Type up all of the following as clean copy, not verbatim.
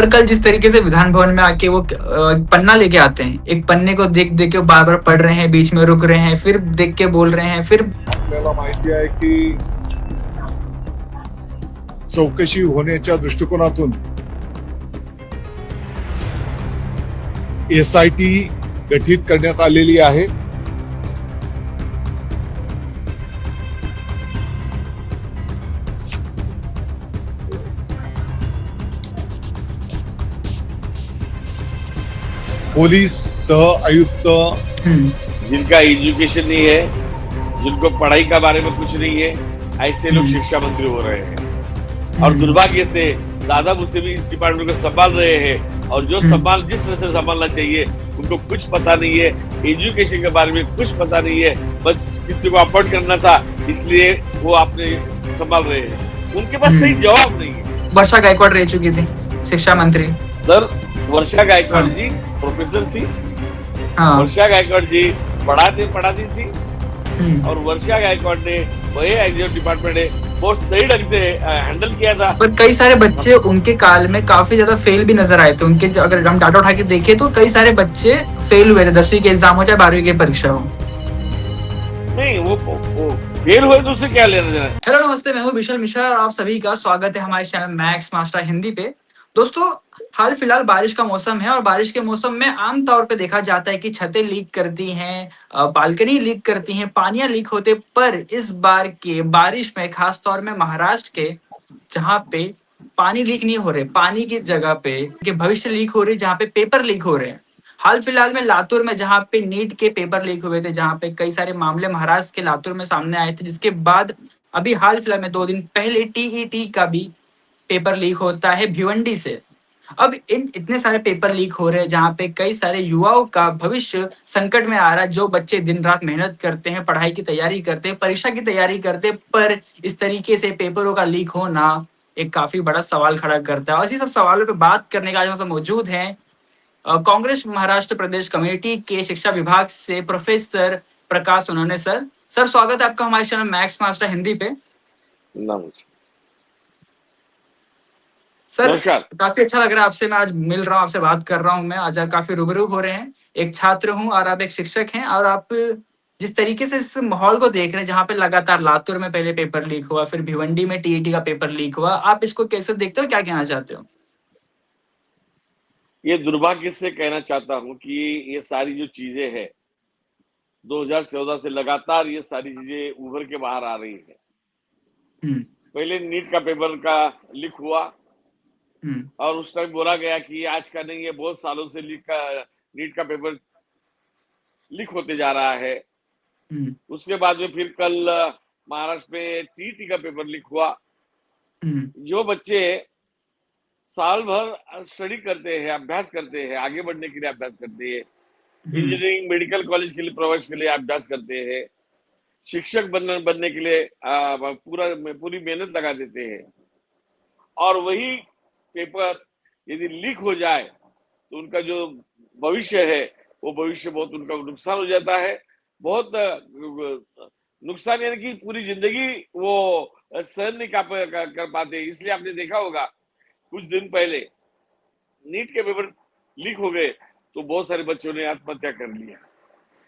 पर कल जिस तरीके से विधान भवन में आके वो पन्ना लेके आते हैं, एक पन्ने को देख देख के बार बार पढ़ रहे हैं, बीच में रुक रहे हैं, फिर देख के बोल रहे हैं, फिर आपल्याला माहिती आहे की चौकशी होण्याच्या दृष्टिकोनातून SIT गठीत करण्यात आलेली आहे. पोलीस सह आयुक्त जिनका एजुकेशन नहीं है, जिनको पढ़ाई का बारे में कुछ नहीं है, ऐसे लोग शिक्षा मंत्री हो रहे हैं. और दुर्भाग्य से दादा मुझसे भी इस डिपार्टमेंट को संभाल रहे हैं, और जो संभाल जिस तरह से संभालना चाहिए उनको कुछ पता नहीं है, एजुकेशन के बारे में कुछ पता नहीं है, बस किसी को अपॉइंट करना था इसलिए वो आपने संभाल रहे हैं. उनके पास सही जवाब नहीं है. वर्षा गायकवाड़ रह चुकी थी शिक्षा मंत्री. सर, वर्षा गायकवाड़ जी प्रोफेसर थी. वर्षा गायकवाड़ जी पढ़ाती थी, और वर्षा गायकवाड़ ने वही एग्जीक्यूटिव डिपार्टमेंट है बहुत सही ढंग से हैंडल किया था. पर कई सारे बच्चे उनके काल में काफी ज्यादा फेल भी नजर आए थे. उनके अगर हम डाटा उठा के देखें तो कई सारे बच्चे फेल हुए थे, 10वीं के एग्जाम हो चाहे 12वीं की परीक्षा हो. नहीं, वो फेल हुए तो उससे क्या लेना देना. हेलो नमस्ते, मैं हूँ विशाल मिश्रा और आप सभी का स्वागत है हमारे चैनल मैक्स मास्टर हिंदी पे. दोस्तों, हाल फिलहाल बारिश का मौसम है और बारिश के मौसम में आम तौर पे देखा जाता है कि छतें लीक करती हैं, बालकनी लीक करती हैं, पानियां लीक होते. पर इस बार के बारिश में खास तौर में महाराष्ट्र के जहाँ पे पानी लीक नहीं हो रहे, पानी की जगह पे के भविष्य लीक हो रही, जहाँ पे पेपर लीक हो रहे हैं. हाल फिलहाल में लातूर में जहाँ पे नीट के पेपर लीक हुए थे, जहाँ पे कई सारे मामले महाराष्ट्र के लातूर में सामने आए थे, जिसके बाद अभी हाल फिलहाल में 2 दिन पहले TET का भी पेपर लीक होता है भिवंडी से. अब इतने सारे पेपर लीक हो रहे हैं जहाँ पे कई सारे युवाओं का भविष्य संकट में आ रहा है. जो बच्चे दिन रात मेहनत करते हैं, पढ़ाई की तैयारी करते हैं, परीक्षा की तैयारी करते हैं, पर इस तरीके से पेपरों का लीक होना एक काफी बड़ा सवाल खड़ा करता है. और इसी सब सवालों पे बात करने का आज हम मौजूद हैं कांग्रेस महाराष्ट्र प्रदेश कमेटी के शिक्षा विभाग से प्रोफेसर प्रकाश सोनवणे सर. सर, स्वागत है आपका हमारे चैनल मैक्स मास्टर हिंदी पे. सर, काफी अच्छा लग रहा है आपसे, मैं आज मिल रहा हूँ, आपसे बात कर रहा हूँ. मैं आज काफी रूबरू हो रहे हैं. एक छात्र हूँ और आप एक शिक्षक हैं, और आप जिस तरीके से इस माहौल को देख रहे हैं जहाँ पे लगातार लातूर में पहले पेपर लीक हुआ, फिर भिवंडी में TET का पेपर लीक हुआ, आप इसको कैसे देखते हो, क्या कहना चाहते हो? ये दुर्भाग्य से कहना चाहता हूँ कि ये सारी जो चीजें हैं 2014 से लगातार ये सारी चीजें उभर के बाहर आ रही है. पहले नीट का पेपर का लीक हुआ, और उस टाइम बोला गया कि आज का नहीं है, बहुत सालों से नीट का पेपर लीक होते जा रहा है. उसके बाद में फिर कल महाराष्ट्र में TET का पेपर लीक हुआ. जो बच्चे साल भर स्टडी करते हैं, अभ्यास करते हैं, आगे बढ़ने के लिए अभ्यास करते हैं, इंजीनियरिंग मेडिकल कॉलेज के लिए प्रवेश के लिए अभ्यास करते हैं, शिक्षक बनने के लिए पूरी मेहनत लगा देते हैं, और वही पेपर यदि लीक हो जाए तो उनका जो भविष्य है वो भविष्य बहुत उनका नुकसान हो जाता है. बहुत नुकसान, यानी कि पूरी जिंदगी वो सहन नहीं कर पाते. इसलिए आपने देखा होगा कुछ दिन पहले नीट के पेपर लीक हो गए तो बहुत सारे बच्चों ने आत्महत्या कर लिया,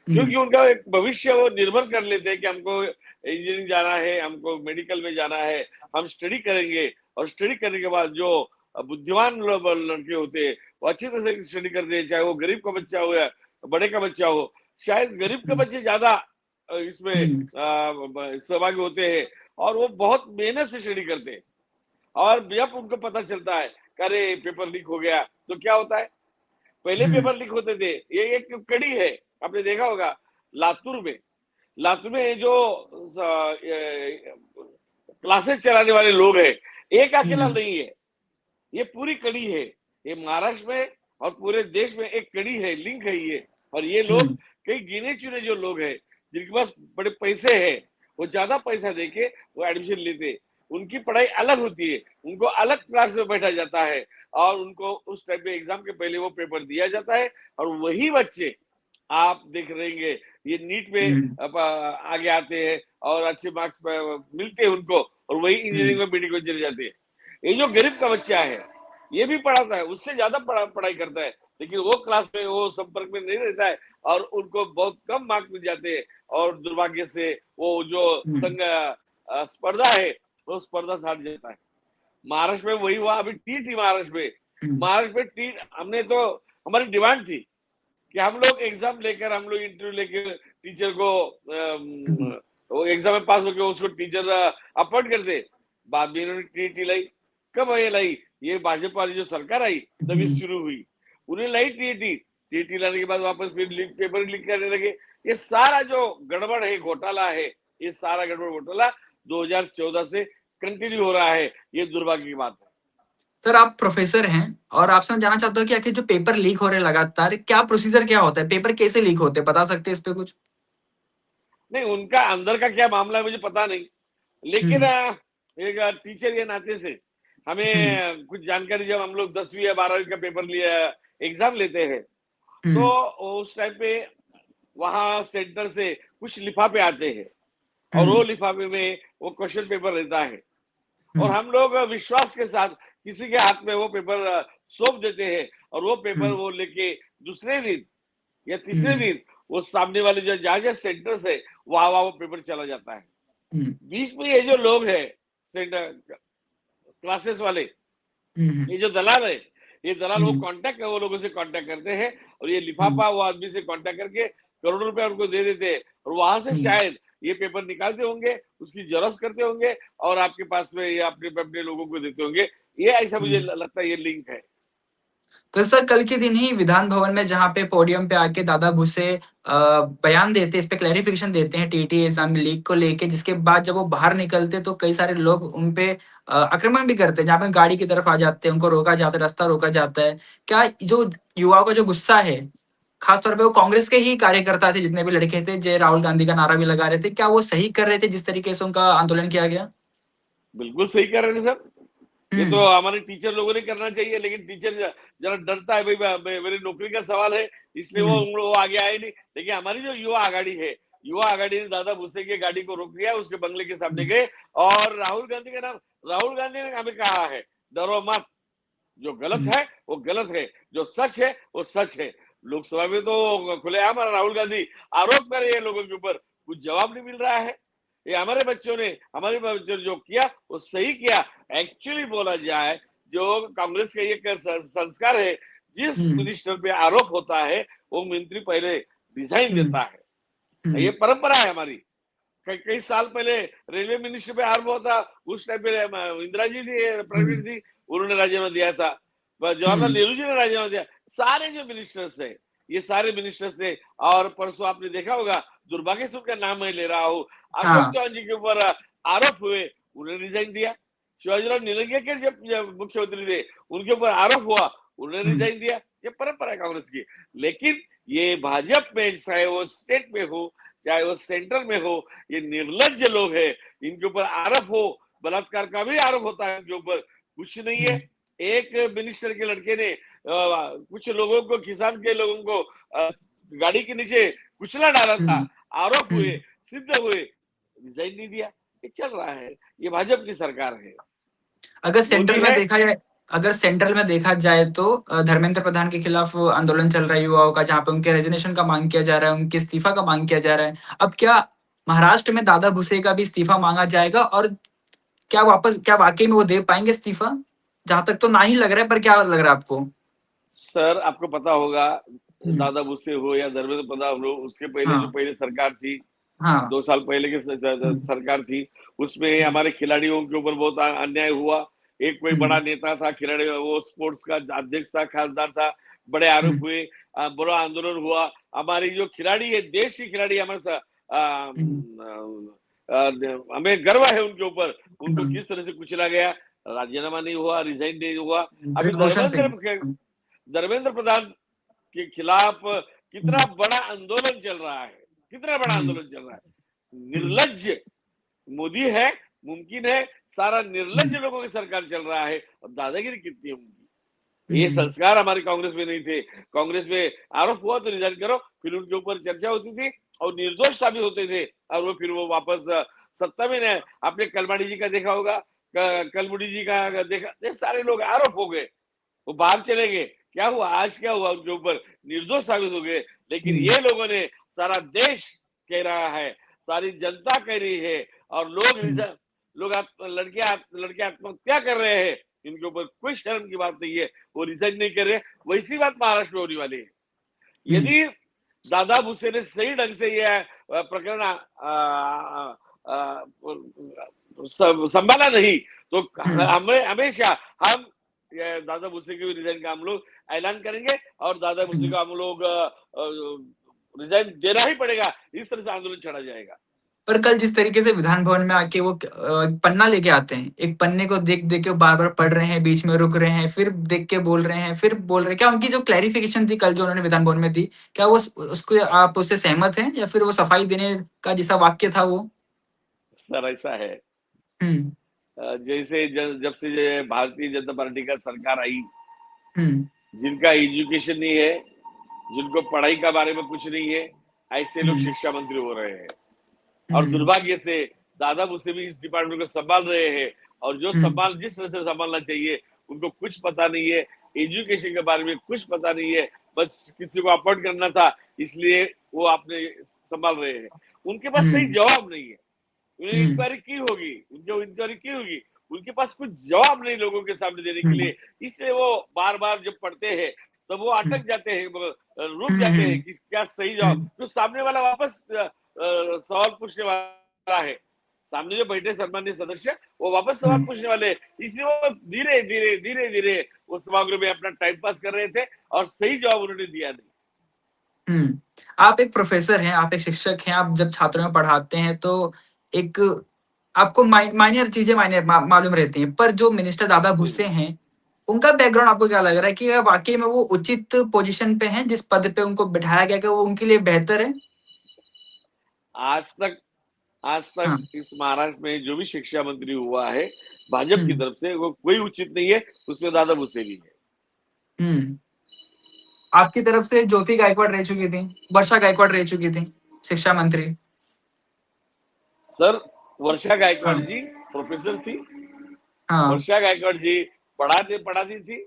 क्योंकि उनका एक भविष्य वो निर्भर कर लेते हैं कि हमको इंजीनियरिंग जाना है, हमको मेडिकल में जाना है, हम स्टडी करेंगे, और स्टडी करने के बाद जो बुद्धिमान लड़के होते हैं वो अच्छी तरह से स्टडी करते हैं, चाहे वो गरीब का बच्चा हो या बड़े का बच्चा हो. शायद गरीब के बच्चे ज्यादा इसमें सहभागी होते हैं, और वो बहुत मेहनत से स्टडी करते हैं, और जब उनको पता चलता है अरे पेपर लीक हो गया तो क्या होता है. पहले पेपर लीक होते थे, ये एक कड़ी है. आपने देखा होगा लातूर में जो क्लासेस चलाने वाले लोग हैं, एक अकेला नहीं है, ये पूरी कड़ी है. ये महाराष्ट्र में और पूरे देश में एक कड़ी है, लिंक है ये. और ये लोग कई गिने चुने जो लोग हैं जिनके पास बड़े पैसे हैं, वो ज्यादा पैसा देके वो एडमिशन लेते. उनकी पढ़ाई अलग होती है, उनको अलग क्लास में बैठा जाता है, और उनको उस टाइप में एग्जाम के पहले वो पेपर दिया जाता है. और वही बच्चे आप देख रहेंगे ये नीट में आगे आते हैं और अच्छे मार्क्स मिलते हैं उनको, और वही इंजीनियरिंग में मेडिकल चले जाते हैं. ये जो गरीब का बच्चा है ये भी पढ़ाता है, उससे ज्यादा पढ़ाई करता है, लेकिन वो क्लास में वो संपर्क में नहीं रहता है और उनको बहुत कम मार्क्स मिल जाते हैं और दुर्भाग्य से वो जो संघ स्पर्धा है वो स्पर्धा से हट जाता है। महाराष्ट्र में वही हुआ, अभी टीटी महाराष्ट्र में टीट हमने तो हमारी डिमांड थी कि हम लोग एग्जाम लेकर हम लोग इंटरव्यू लेकर टीचर को वो एग्जाम में पास होकर उसको टीचर अपॉइंट करते। बाद में इन्होंने टीटी लाई। कब ये लाई? ये भाजपा वाली जो सरकार आई तभी शुरू हुई। उन्हें लाई टीटी लाने के बाद वापस फिर पेपर लीक करने लगे। ये सारा जो गड़बड़ है, घोटाला है, ये सारा गड़बड़ घोटाला 2014 से कंटिन्यू हो रहा है। ये दुर्भाग्य की बात है। सर, आप प्रोफेसर हैं और आपसे मैं जानना चाहता हूँ कि आखिर जो पेपर लीक हो रहे हैं लगातार, क्या प्रोसीजर क्या होता है? पेपर कैसे लीक होते हैं, बता सकते हैं इस पे कुछ? नहीं, उनका अंदर का क्या मामला है मुझे पता नहीं, लेकिन एक टीचर के नाते से हमें कुछ जानकारी, जब हम लोग 10वीं या 12वीं का पेपर लिया एग्जाम लेते हैं तो उस टाइम पे वहां सेंटर से कुछ लिफाफे आते हैं और वो लिफाफे में वो क्वेश्चन पेपर रहता है और हम लोग विश्वास के साथ किसी के हाथ में वो पेपर सौंप देते हैं और वो पेपर वो लेके दूसरे दिन या तीसरे दिन वो सामने वाले जो जहाँ सेंटर से वहां वो पेपर चला जाता है। बीच में ये जो लोग हैं सेंटर क्लासेस वाले, ये जो दलाल है, ये दलाल वो लोगों से कांटेक्ट करते हैं और ये लिफाफा वो आदमी से कांटेक्ट करके करोड़ों रुपया उनको दे देते हैं और वहां से शायद ये पेपर निकालते होंगे, उसकी जेरॉक्स करते होंगे और आपके पास में ये अपने लोगों को देते होंगे। ये ऐसा मुझे लगता है ये लिंक है। तो सर, कल के दिन ही विधान भवन में जहाँ पे पोडियम पे आके दादा भुसे बयान देते, इस पे क्लैरिफिकेशन देते हैं टीटी एग्जाम लीक को लेके, जिसके बाद जब वो बाहर निकलते तो कई सारे लोग उन पे आक्रमण भी करते हैं, जहाँ पे गाड़ी की तरफ आ जाते हैं, उनको रोका जाता है, रास्ता रोका जाता है। क्या जो युवाओं का जो गुस्सा है, खासतौर पे वो कांग्रेस के ही कार्यकर्ता थे, जितने भी लड़के थे, जय राहुल गांधी का नारा भी लगा रहे थे, क्या वो सही कर रहे थे जिस तरीके से उनका आंदोलन किया गया? बिल्कुल सही कर रहे थे सर। ये तो हमारे टीचर लोगों ने करना चाहिए, लेकिन टीचर जरा डरता है, भाई मेरी नौकरी का सवाल है, इसलिए वो आगे आए नहीं। लेकिन हमारी जो युवा आघाड़ी है, युवा आघाड़ी ने दादा भुसे की गाड़ी को रोक दिया, उसके बंगले के सामने गए और राहुल गांधी ने हमें कहा है डरो मत, जो गलत है वो गलत है, जो सच है वो सच है। लोकसभा में तो खुलेआम राहुल गांधी आरोप कर रहे हैं लोगों के ऊपर, कुछ जवाब नहीं मिल रहा है। ये हमारे बच्चों ने जो किया वो सही किया। एक्चुअली बोला जाए, जो कांग्रेस का ये संस्कार है, जिस मिनिस्टर पे आरोप होता है वो मंत्री पहले रिजाइन देता है। ये परंपरा है हमारी। कई साल पहले रेलवे मिनिस्टर पे आरोप होता, उस टाइम पे इंदिरा जी थी, प्राइम मिनिस्टर थी, उन्होंने राजीनामा दिया था। जवाहरलाल नेहरू जी ने राजीनामा दिया। सारे जो मिनिस्टर्स है, ये सारे मिनिस्टर्स थे। और परसों आपने देखा होगा, दुर्भाग्य से उनका नाम मैं ले रहा हूँ, अशोक चौहान जी के ऊपर आरोप हुए, उन्होंने रिजाइन दिया। शिवाजीराव निलंगे के जब मुख्यमंत्री थे, उनके ऊपर आरोप हुआ, उन्होंने रिजाइन दिया। ये परंपरा है कांग्रेस की। लेकिन ये भाजपा में, चाहे वो स्टेट में हो चाहे वो सेंटर में हो, ये निर्लज्ज लोग हैं, इनके ऊपर आरोप हो, बलात्कार का भी आरोप होता है इनके ऊपर, कुछ नहीं है। एक मिनिस्टर के लड़के ने कुछ लोगों को, किसान के लोगों को गाड़ी के नीचे कुचला डाला था, आरोप हुए, सिद्ध हुए, रिजाइन नहीं दिया। ये चल रहा है, ये भाजपा की सरकार है। अगर सेंट्रल में देखा जाए तो धर्मेंद्र प्रधान के खिलाफ आंदोलन चल रहा है युवाओं का, जहाँ पे उनके रेजिग्नेशन का मांग किया जा रहा है, उनके इस्तीफा का मांग किया जा रहा है। अब क्या महाराष्ट्र में दादा भुसे का भी इस्तीफा मांगा जाएगा और क्या वाकई में वो दे पाएंगे इस्तीफा? जहां तक तो ना ही लग रहा है, पर क्या लग रहा है आपको? सर, आपको पता होगा, दादा भुसे हो या धर्मेंद्र प्रधान हो, उसके पहले जो पहले सरकार थी, 2 साल पहले की सरकार थी, उसमें हमारे खिलाड़ियों के ऊपर बहुत अन्याय हुआ। एक कोई बड़ा नेता था, खिलाड़ी, वो स्पोर्ट्स का अध्यक्ष था, खासदार था, बड़े आरोप हुए, बड़ा आंदोलन हुआ। हमारी जो खिलाड़ी है, देश की खिलाड़ी, हमारे हमें गर्व है उनके ऊपर, उनको किस तरह से कुचला गया, राजीनामा नहीं हुआ, रिजाइन नहीं हुआ। अभी धर्मेंद्र प्रधान के खिलाफ कितना बड़ा आंदोलन चल रहा है, कितना बड़ा आंदोलन चल रहा है। निर्लज्ज मोदी है, मुमकिन है, सारा निर्लज्ज लोगों की सरकार चल रहा है और दादागिरी कितनी है उनकी। ये संस्कार हमारे कांग्रेस में नहीं थे। कांग्रेस में आरोप हुआ तो रिजाइन करो, फिर उनके ऊपर चर्चा होती थी और निर्दोष साबित होते थे और वो फिर वो वापस सत्ता में नहीं। आपने कलमाड़ी जी का देखा होगा, कलमुड़ी जी का देखा, सारे लोग आरोप हो गए, वो बाहर चले गए, क्या हुआ, आज क्या हुआ, उनके ऊपर निर्दोष साबित हो गए। लेकिन ये लोगों ने, सारा देश कह रहा है, सारी जनता कह रही है, और लोग लड़के आत्महत्या कर रहे हैं, इनके ऊपर कोई शर्म की बात नहीं है, वो रिजाइन नहीं कर रहे। वैसी बात महाराष्ट्र में होने वाली है। यदि दादा भुसे ने सही ढंग से यह प्रकरण संभाला नहीं, तो हमेशा हम दादा भुसे के रिजाइन का हम लोग ऐलान करेंगे, और दादा भुसे को हम लोग रिजाइन देना ही पड़ेगा। इस तरह से आंदोलन छड़ा जाएगा। पर कल जिस तरीके से विधान भवन में आके वो पन्ना लेके आते हैं, एक पन्ने को देख देख के बार बार पढ़ रहे हैं, बीच में रुक रहे हैं, फिर देख के बोल रहे हैं, फिर बोल रहे हैं, क्या उनकी जो क्लैरिफिकेशन थी कल जो उन्होंने विधान भवन में दी, क्या वो उसको आप उससे सहमत हैं, या फिर वो सफाई देने का जैसा वाक्य था वो? सर ऐसा है, जैसे जब से भारतीय जनता पार्टी का सरकार आई, जिनका एजुकेशन नहीं है, जिनको पढ़ाई का बारे में कुछ नहीं है, ऐसे लोग शिक्षा मंत्री हो रहे हैं। और दुर्भाग्य से दादा भुसे भी इस डिपार्टमेंट को संभाल रहे हैं, और जो जिस तरह से संभालना चाहिए उनको कुछ पता नहीं है, एजुकेशन के बारे में कुछ पता नहीं है, बस किसी को अपॉइंट करना था इसलिए वो आपने संभाल रहे हैं। उनके पास सही जवाब नहीं है। उन्हें इंक्वायरी की होगी, उनके पास कुछ जवाब नहीं लोगों के सामने देने के लिए, इसलिए वो बार बार जब पढ़ते हैं तो वो अटक जाते हैं, रुक जाते हैं कि क्या सही जवाब, तो सामने वाला वापस सवाल पूछने वाला है, सामने जो बैठे सम्मानित सदस्य वो वापस सवाल पूछने वाले, इसलिए वो धीरे धीरे वो सभागृह में अपना टाइम पास कर रहे थे, और सही जवाब उन्होंने दिया नहीं। आप एक प्रोफेसर हैं, आप एक शिक्षक हैं, आप जब छात्रों में पढ़ाते हैं तो एक आपको माइनर चीजें मालूम रहती हैं, पर जो मिनिस्टर दादा भुसे हैं, उनका बैकग्राउंड आपको क्या लग रहा है कि वाकई में वो उचित पोजीशन पे हैं, जिस पद पे उनको बिठाया गया, कि वो उनके लिए बेहतर है? आज तक इस महाराष्ट्र में जो भी शिक्षा मंत्री हुआ है भाजपा की तरफ से, वो कोई उचित नहीं है, उसमें दादा भुसे भी है। आपकी तरफ से ज्योति गायकवाड़ रह चुकी थी, वर्षा गायकवाड़ रह चुकी थी शिक्षा मंत्री। सर वर्षा गायकवाड़ जी प्रोफेसर थी, वर्षा गायकवाड़ जी पढ़ाती थी,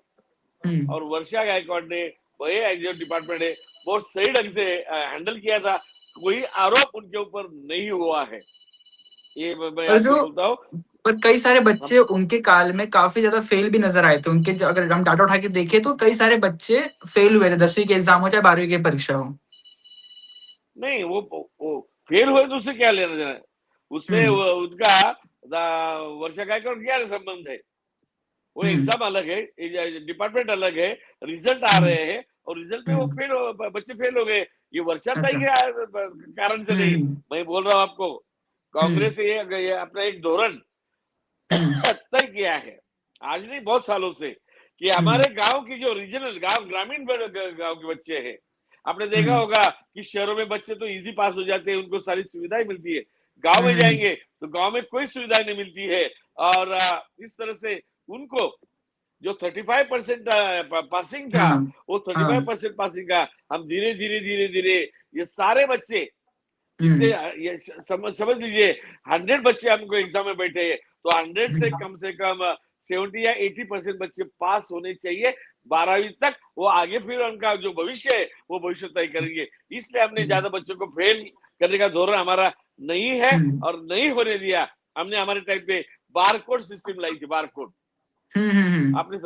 और वर्षा गायकवाड़ ने वही जो डिपार्टमेंट है बहुत सही ढंग से हैंडल किया था, कोई आरोप उनके ऊपर नहीं हुआ है, ये मैं बोलता हूँ। पर कई सारे बच्चे उनके काल में काफी ज्यादा फेल भी नजर आए थे उनके, अगर हम डाटा उठा के देखें तो कई सारे बच्चे फेल हुए थे, 10वीं के एग्जाम हो चाहे 12वीं की परीक्षा हो। नहीं वो फेल हुए तो उससे क्या लेना देना है, उससे उनका वर्षा गायकवाड़ क्या संबंध है? वो एग्जाम अलग है, डिपार्टमेंट अलग है, रिजल्ट आ रहे हैं, और रिजल्ट में वो बच्चे फेल हो गए, ये वर्षा तय के कारण से नहीं। मैं बोल रहा हूँ आपको, कांग्रेस ये अपना एक धोरण तय किया है, आज नहीं बहुत सालों से, कि हमारे गांव की जो रीजनल ग्रामीण गांव के बच्चे हैं, आपने देखा होगा कि शहरों में बच्चे तो इजी पास हो जाते हैं, उनको सारी सुविधाएं मिलती है, गांव में जाएंगे तो गांव में कोई सुविधा नहीं मिलती है, और इस तरह से उनको जो 35% पासिंग था, वो 35% पासिंग का हम धीरे धीरे ये सारे बच्चे, ये समझ लीजिए 100 बच्चे हमको एग्जाम में बैठे हैं, तो 100 से कम 70 या 80% बच्चे पास होने चाहिए 12वीं तक, वो आगे फिर उनका जो भविष्य है वो भविष्य तय करेंगे। इसलिए हमने ज्यादा बच्चों को फेल करने का धोरण हमारा नहीं है, और नहीं होने दिया। हमने हमारे टाइम पे बारकोड सिस्टम लाई थी, बारकोड, आपने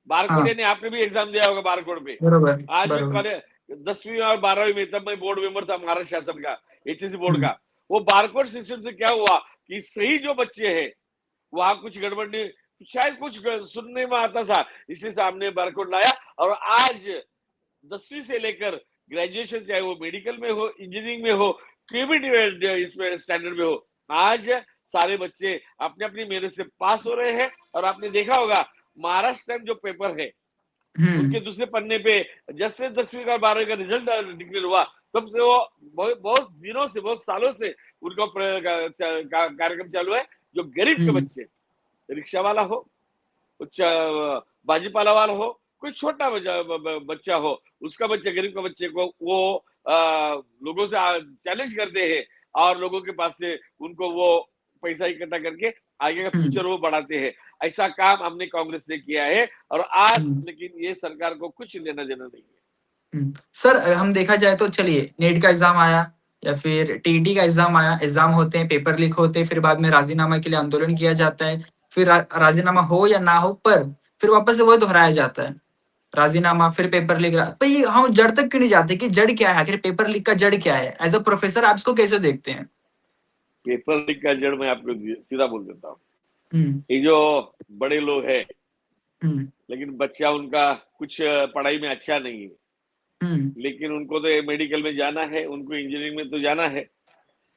बारकोड, यानी आपने भी एग्जाम दिया होगा बारकोड पे। आज कॉलेज 10वीं और 12वीं में, तब मैं बोर्ड मेंबर था महाराष्ट्र शासन का, HSC बोर्ड का, वो बारकोड सिस्टम से क्या हुआ कि सही जो बच्चे हैं वहां कुछ गड़बड़ नहीं, शायद कुछ सुनने में आता था, इसलिए सामने बारकोड लाया, और आज 10वीं से लेकर ग्रेजुएशन, चाहे वो मेडिकल में हो, इंजीनियरिंग में हो, कोई भी इसमें स्टैंडर्ड में हो, आज सारे बच्चे अपनी अपनी मेहनत से पास हो रहे हैं। और आपने देखा होगा महाराष्ट्र टाइम जो पेपर है, उनके दूसरे पन्ने पे जैसे 10वीं का 12वीं का रिजल्ट डिक्लेयर हुआ, तब से वो बहुत दिनों से, बहुत सालों से उनका कार्यक्रम चालू है। जो गरीब के बच्चे, रिक्शा वाला हो, बाजीपाला वाला हो, कोई छोटा बच्चा हो, उसका बच्चा, गरीब का बच्चे को वो लोगों से चैलेंज करते हैं, और लोगों के पास से उनको वो पैसा इकट्ठा करके आगे का फ्यूचर वो बढ़ाते हैं। ऐसा काम हमने कांग्रेस ने किया है और आज लेकिन ये सरकार को कुछ लेना देना नहीं है। सर हम देखा जाए तो चलिए नेट का एग्जाम आया या फिर टीईटी का एग्जाम आया, एग्जाम होते हैं, पेपर लीक होते हैं, फिर बाद में राजीनामा के लिए आंदोलन किया जाता है, फिर राजीनामा हो या ना हो पर फिर वापस से वही दोहराया जाता है, राजीनामा फिर पेपर लीक। पर ये हम जड़ तक क्यों नहीं जाते कि जड़ क्या है, आखिर पेपर लीक का जड़ क्या है? एज अ प्रोफेसर आप इसको कैसे देखते हैं? पेपर लीक का जड़ मैं आपको सीधा बोल देता हूँ। ये जो बड़े लोग हैं लेकिन बच्चा उनका कुछ पढ़ाई में अच्छा नहीं है, लेकिन उनको तो मेडिकल में जाना है, उनको इंजीनियरिंग में तो जाना है,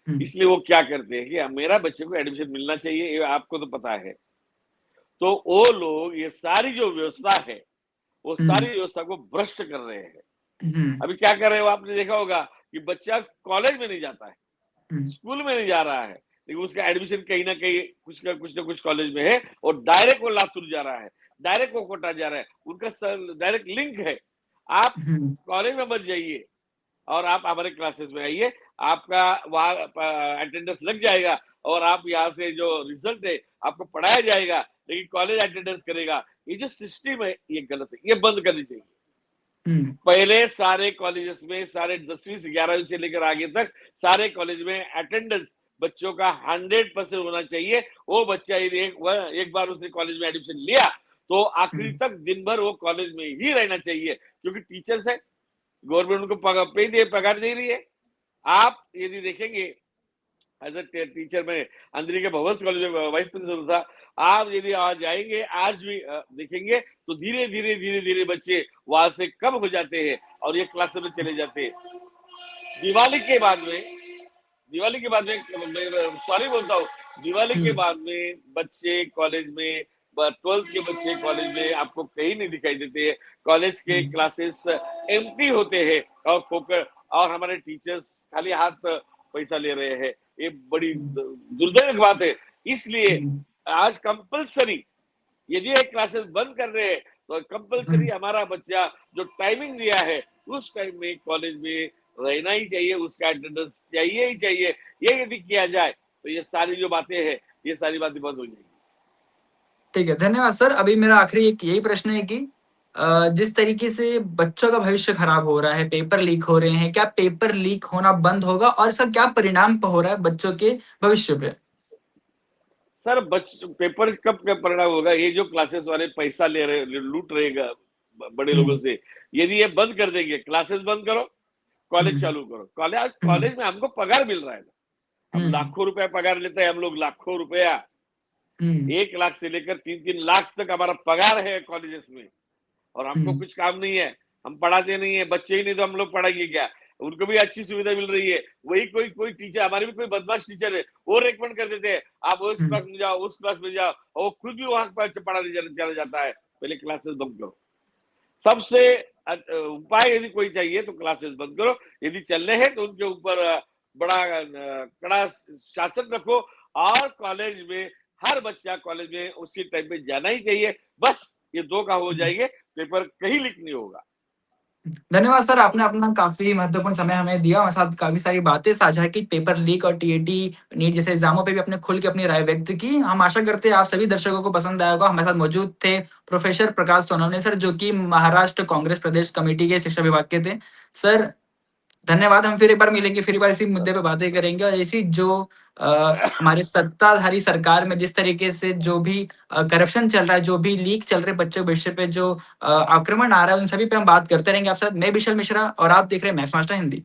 इसलिए वो क्या करते हैं कि मेरा बच्चे को एडमिशन मिलना चाहिए, ये आपको तो पता है। तो वो लोग ये सारी जो व्यवस्था है वो सारी व्यवस्था को भ्रष्ट कर रहे हैं। अभी क्या कर रहे हो आपने देखा होगा कि बच्चा कॉलेज में नहीं जाता है, स्कूल में नहीं जा रहा है, लेकिन उसका एडमिशन कहीं ना कहीं कुछ ना कुछ कॉलेज में है और डायरेक्ट वो लातूर जा रहा है, डायरेक्ट वो कोटा जा रहा है, उनका डायरेक्ट लिंक है। आप कॉलेज में मत जाइए और आप हमारे क्लासेस में आइए, आपका वहाँ अटेंडेंस लग जाएगा और आप यहाँ से जो रिजल्ट है आपको पढ़ाया जाएगा, लेकिन कॉलेज अटेंडेंस करेगा। ये जो सिस्टम है ये गलत है, ये बंद करनी चाहिए। पहले सारे कॉलेजेस में सारे 10वीं से 11वीं से लेकर आगे तक सारे कॉलेज में अटेंडेंस बच्चों का 100% होना चाहिए। वो बच्चा यदि एक बार उसने कॉलेज में एडमिशन लिया तो आखिरी तक दिन भर वो कॉलेज में ही रहना चाहिए, क्योंकि टीचर्स है, गवर्नमेंट उनको पगार दे रही है। आप यदि देखेंगे एज ए टीचर में अंधेरी के भवन कॉलेज में वाइस प्रिंसिपल था, आप यदि आज जाएंगे आज भी देखेंगे तो धीरे धीरे बच्चे वहां से कम हो जाते हैं और ये क्लास में चले जाते हैं। दिवाली के बाद में सॉरी बोलता हूँ, दिवाली के बाद में बच्चे कॉलेज में 12th के बच्चे कॉलेज में आपको कहीं नहीं दिखाई देते हैं। कॉलेज के क्लासेस एम्प्टी होते हैं और हमारे टीचर्स खाली हाथ पैसा ले रहे हैं। ये बड़ी दुर्दैव बात है। इसलिए आज कंपलसरी यदि एक क्लासेस बंद कर रहे हैं तो कंपलसरी हमारा बच्चा जो टाइमिंग दिया है उस टाइम में कॉलेज में रहना ही चाहिए, उसका अटेंडेंस चाहिए ही चाहिए। ये यदि किया जाए तो ये सारी जो बातें हैं ये सारी बातें बंद हो जाएगी। ठीक है, धन्यवाद सर। अभी मेरा आखिरी एक यही प्रश्न है कि जिस तरीके से बच्चों का भविष्य खराब हो रहा है, पेपर लीक हो रहे हैं, क्या पेपर लीक होना बंद होगा और इसका क्या परिणाम हो रहा है बच्चों के भविष्य पे? सर पेपर कब क्या परिणाम होगा? ये जो क्लासेस वाले पैसा ले रहे लूट रहेगा बड़े लोगों से, यदि ये बंद कर देंगे, क्लासेस बंद करो, कॉलेज चालू करो। कॉलेज में हमको पगार मिल रहा है, हम लाखों रुपया पगार लेते हैं, हम लोग लाखों रुपया 1 लाख से लेकर 3-3 लाख तक हमारा पगार है कॉलेजेस में, और हमको कुछ काम नहीं है, हम पढ़ाते नहीं है। बच्चे ही नहीं तो हम लोग पढ़ाएंगे क्या? उनको भी अच्छी सुविधा मिल रही है। वही कोई टीचर, हमारे भी कोई बदमाश टीचर है, वो रेकमेंड कर देते हैं आप उस क्लास में जाओ, उस क्लास में जाओ, और वो खुद भी वहां पर पढ़ाने चला जाता है। पहले क्लासेस बंद करो। सबसे उपाय यदि कोई चाहिए तो क्लासेस बंद करो। यदि चलने हैं तो उनके ऊपर बड़ा कड़ा शासन रखो, और कॉलेज में हर बच्चा कॉलेज में उसके टाइम पे जाना ही चाहिए। बस ये 2 का हो जाएंगे, पेपर कहीं लीक नहीं होगा। धन्यवाद सर, आपने अपना काफी महत्वपूर्ण समय हमें दिया, हमारे साथ काफी सारी बातें साझा की, पेपर लीक और टीईटी नीट जैसे एग्जामों पे भी अपने खुल के अपनी राय व्यक्त की। हम आशा करते हैं आप सभी दर्शकों को पसंद आया होगा। हमारे साथ मौजूद थे प्रोफेसर प्रकाश सोनवने सर, जो कि महाराष्ट्र कांग्रेस प्रदेश कमेटी के शिक्षा विभाग के थे। सर धन्यवाद, हम फिर एक बार मिलेंगे, फिर एक बार इसी मुद्दे पे बातें करेंगे, और इसी जो हमारे सत्ताधारी सरकार में जिस तरीके से जो भी करप्शन चल रहा है, जो भी लीक चल रहे बच्चों के भविष्य पे जो आक्रमण आ रहा है, उन सभी पे हम बात करते रहेंगे। आप साथ मैं विशाल मिश्रा और आप देख रहे हैं मैक्स मास्टर हिंदी।